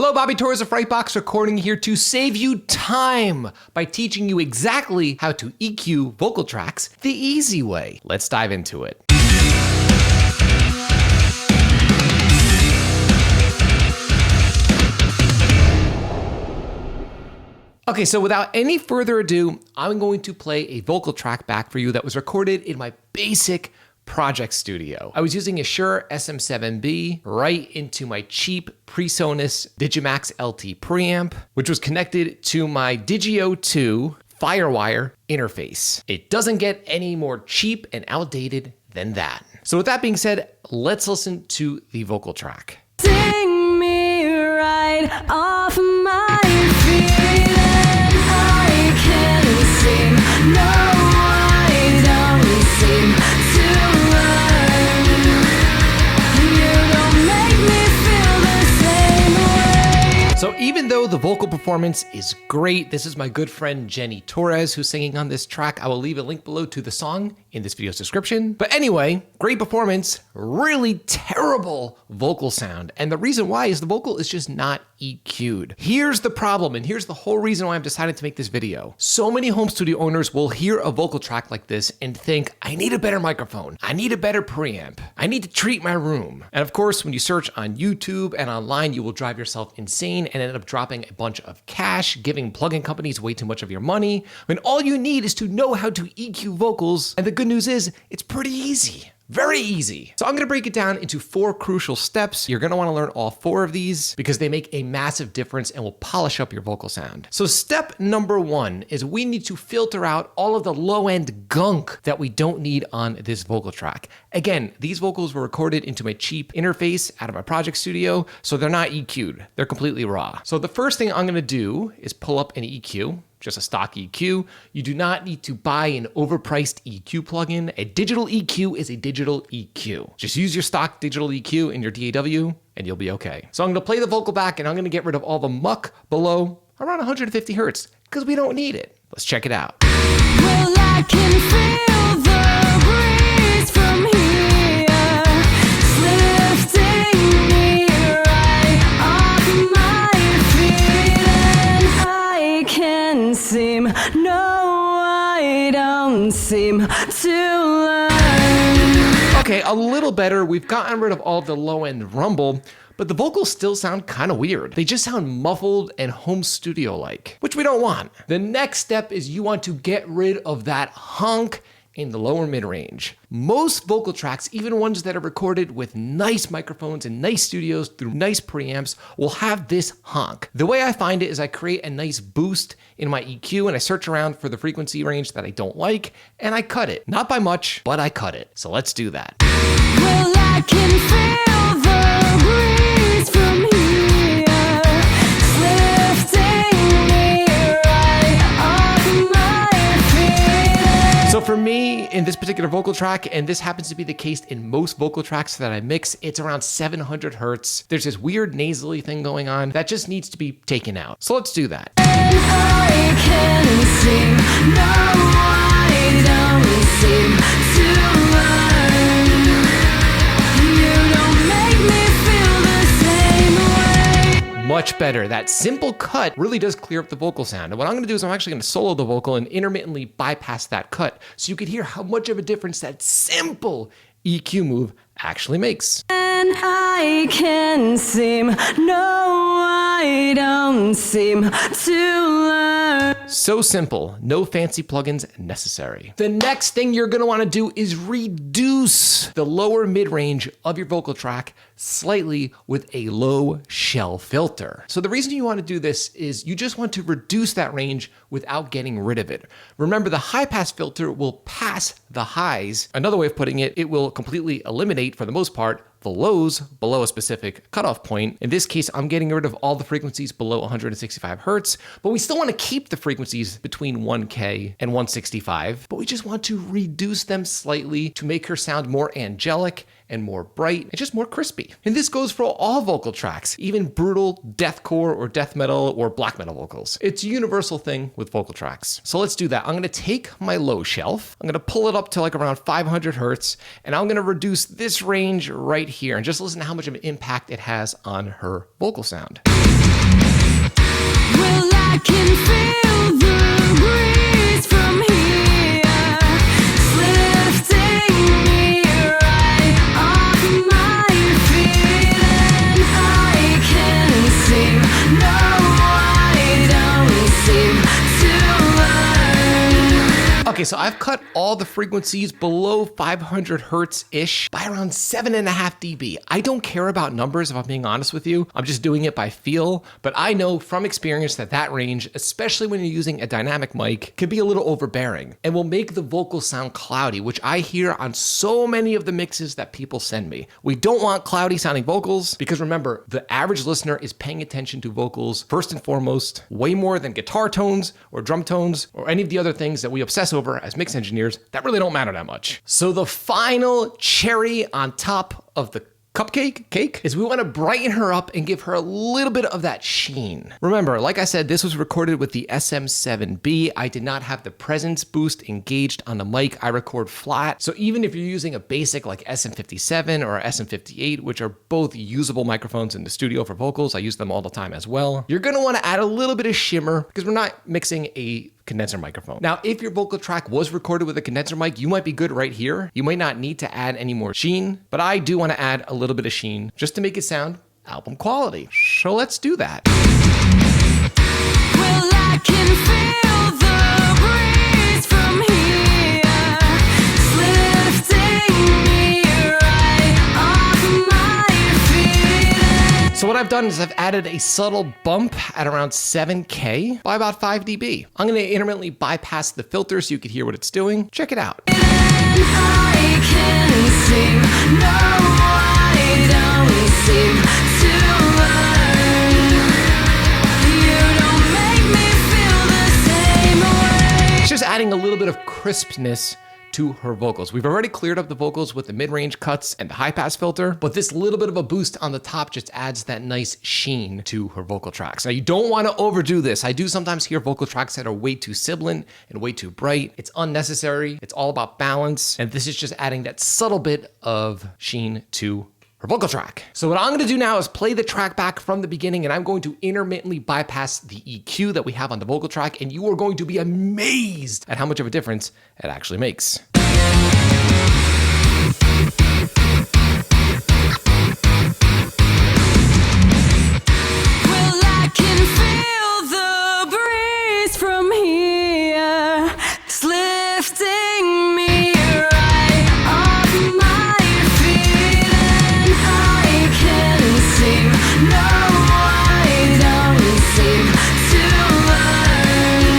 Hello, Bobby Torres of Frightbox recording here to save you time by teaching you exactly how to EQ vocal tracks the easy way. Let's dive into it. Okay, so without any further ado, I'm going to play a vocal track back for you that was recorded in my basic project studio. I was using a Shure SM7B right into my cheap PreSonus Digimax LT preamp, which was connected to my Digio 2 Firewire interface. It doesn't get any more cheap and outdated than that. So with that being said, let's listen to the vocal track. Sing me right off my feet and I can't seem, no, I don't seem to learn. You don't make me feel the same way. So even though the vocal performance is great, this is my good friend Jenny Torres who's singing on this track. I will leave a link below to the song in this video's description. But anyway, great performance, really terrible vocal sound. And the reason why is the vocal is just not EQ'd. Here's the problem, and here's the whole reason why I'm deciding to make this video. So many home studio owners will hear a vocal track like this and think, I need a better microphone. I need a better preamp. I need to treat my room. And of course, when you search on YouTube and online, you will drive yourself insane and end up dropping a bunch of cash, giving plugin companies way too much of your money, when all you need is to know how to EQ vocals. And the good news is, it's pretty easy. Very easy. So I'm gonna break it down into 4 crucial steps. You're gonna wanna learn all 4 of these because they make a massive difference and will polish up your vocal sound. So step number 1 is we need to filter out all of the low-end gunk that we don't need on this vocal track. Again, these vocals were recorded into my cheap interface out of my project studio, so they're not EQ'd. They're completely raw. So the first thing I'm gonna do is pull up an EQ. Just a stock EQ. You do not need to buy an overpriced EQ plugin. A digital EQ is a digital EQ. Just use your stock digital EQ in your DAW and you'll be okay. So I'm gonna play the vocal back and I'm gonna get rid of all the muck below around 150 Hertz because we don't need it. Let's check it out. Well, I can feel the breeze from here, lifting me right off my feet, and I can't seem, no, I don't seem to learn. Okay, a little better. We've gotten rid of all the low-end rumble, but the vocals still sound kind of weird. They just sound muffled and home studio-like, which we don't want. The next step is you want to get rid of that honk in the lower mid-range. Most vocal tracks, even ones that are recorded with nice microphones and nice studios through nice preamps, will have this honk. The way I find it is I create a nice boost in my EQ and I search around for the frequency range that I don't like and I cut it. Not by much, but I cut it. So let's do that. Well, I can feel the breeze from here, lifting me right off my feet. So for me, in this particular vocal track, and this happens to be the case in most vocal tracks that I mix, it's around 700 Hertz. There's this weird nasally thing going on that just needs to be taken out. So let's do that. And I can't seem, no, I don't seem to learn. You don't make me feel the same way. Much better. That simple cut really does clear up the vocal sound. And what I'm gonna do is I'm actually gonna solo the vocal and intermittently bypass that cut so you could hear how much of a difference that simple EQ move actually makes. And I can't seem, no, I don't seem to learn. So simple, no fancy plugins necessary. The next thing you're gonna wanna do is reduce the lower mid-range of your vocal track slightly with a low shell filter. So the reason you wanna do this is you just want to reduce that range without getting rid of it. Remember, the high pass filter will pass the highs. Another way of putting it, it will completely eliminate, for the most part, the lows below a specific cutoff point. In this case, I'm getting rid of all the frequencies below 165 Hertz, but we still want to keep the frequencies between 1K and 165, but we just want to reduce them slightly to make her sound more angelic and more bright and just more crispy. And this goes for all vocal tracks, even brutal deathcore or death metal or black metal vocals. It's a universal thing with vocal tracks. So let's do that. I'm gonna take my low shelf, I'm gonna pull it up to like around 500 Hertz, and I'm gonna reduce this range right here and just listen to how much of an impact it has on her vocal sound. Well, I can feel the breeze from here, lifting me right off my feet, and I can seem, no, I don't seem to learn. Okay, so I've cut all the frequencies below 500 hertz-ish by around 7.5 dB. I don't care about numbers if I'm being honest with you. I'm just doing it by feel, but I know from experience that that range, especially when you're using a dynamic mic, can be a little overbearing and will make the vocals sound cloudy, which I hear on so many of the mixes that people send me. We don't want cloudy sounding vocals because remember, the average listener is paying attention to vocals first and foremost, way more than guitar tones or drum tones or any of the other things that we obsess over as mix engineers that really don't matter that much. So the final cherry on top of the cake is we want to brighten her up and give her a little bit of that sheen. Remember, like I said, this was recorded with the SM7B. I did not have the presence boost engaged on the mic. I record flat. So even if you're using a basic like SM57 or SM58, which are both usable microphones in the studio for vocals, I use them all the time as well, you're going to want to add a little bit of shimmer because we're not mixing a condenser microphone. Now, if your vocal track was recorded with a condenser mic, you might be good right here. You might not need to add any more sheen, but I do want to add a little bit of sheen just to make it sound album quality. So let's do that. Well, I can feel the breeze from here, lifting me right off my feet. So what I've done is I've added a subtle bump at around 7K by about 5 dB. I'm going to intermittently bypass the filter so you can hear what it's doing. Check it out. And I can seem, no, I don't seem to learn. You don't make me feel the same way. It's just adding a little bit of crispness to her vocals. We've already cleared up the vocals with the mid-range cuts and the high-pass filter, but this little bit of a boost on the top just adds that nice sheen to her vocal tracks. Now, you don't want to overdo this. I do sometimes hear vocal tracks that are way too sibilant and way too bright. It's unnecessary. It's all about balance, and this is just adding that subtle bit of sheen to her vocal track. So what I'm gonna do now is play the track back from the beginning, and I'm going to intermittently bypass the EQ that we have on the vocal track, and you are going to be amazed at how much of a difference it actually makes. Well, I can feel the breeze from here, lifting me right off my feet, and I can seem, no, I don't seem to learn.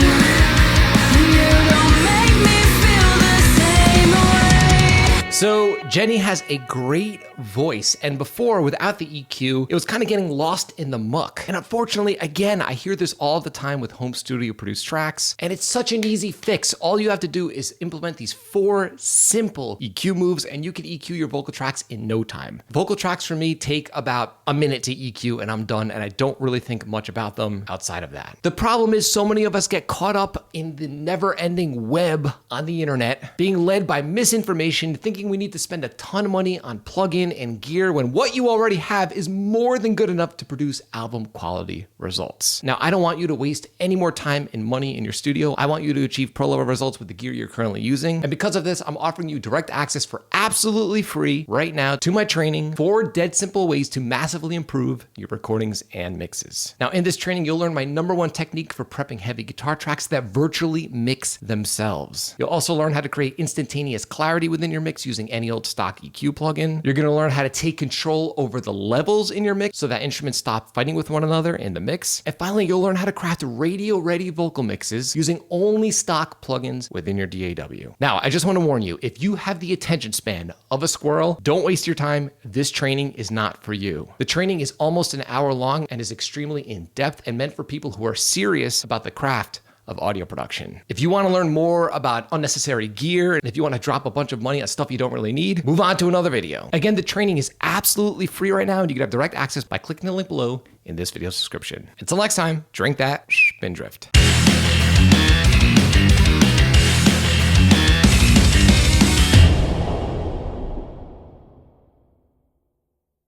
You don't make me feel the same way. So Jenny has a great voice, and before, without the EQ, it was kind of getting lost in the muck. And unfortunately, again, I hear this all the time with home studio produced tracks, and it's such an easy fix. All you have to do is implement these 4 simple EQ moves, and you can EQ your vocal tracks in no time. Vocal tracks for me take about a minute to EQ, and I'm done, and I don't really think much about them outside of that. The problem is so many of us get caught up in the never-ending web on the internet, being led by misinformation, thinking we need to spend a ton of money on plugin and gear when what you already have is more than good enough to produce album quality results. Now, I don't want you to waste any more time and money in your studio. I want you to achieve pro level results with the gear you're currently using. And because of this, I'm offering you direct access for absolutely free right now to my training, 4 dead simple ways to massively improve your recordings and mixes. Now, in this training, you'll learn my #1 technique for prepping heavy guitar tracks that virtually mix themselves. You'll also learn how to create instantaneous clarity within your mix using any old stock EQ plugin. You're gonna learn how to take control over the levels in your mix so that instruments stop fighting with one another in the mix. And finally, you'll learn how to craft radio-ready vocal mixes using only stock plugins within your DAW. Now, I just want to warn you, if you have the attention span of a squirrel, don't waste your time. This training is not for you. The training is almost an hour long and is extremely in-depth and meant for people who are serious about the craft of audio production. If you want to learn more about unnecessary gear, and if you want to drop a bunch of money on stuff you don't really need, move on to another video. Again, the training is absolutely free right now, and you can have direct access by clicking the link below in this video's description. Until next time, drink that, spindrift.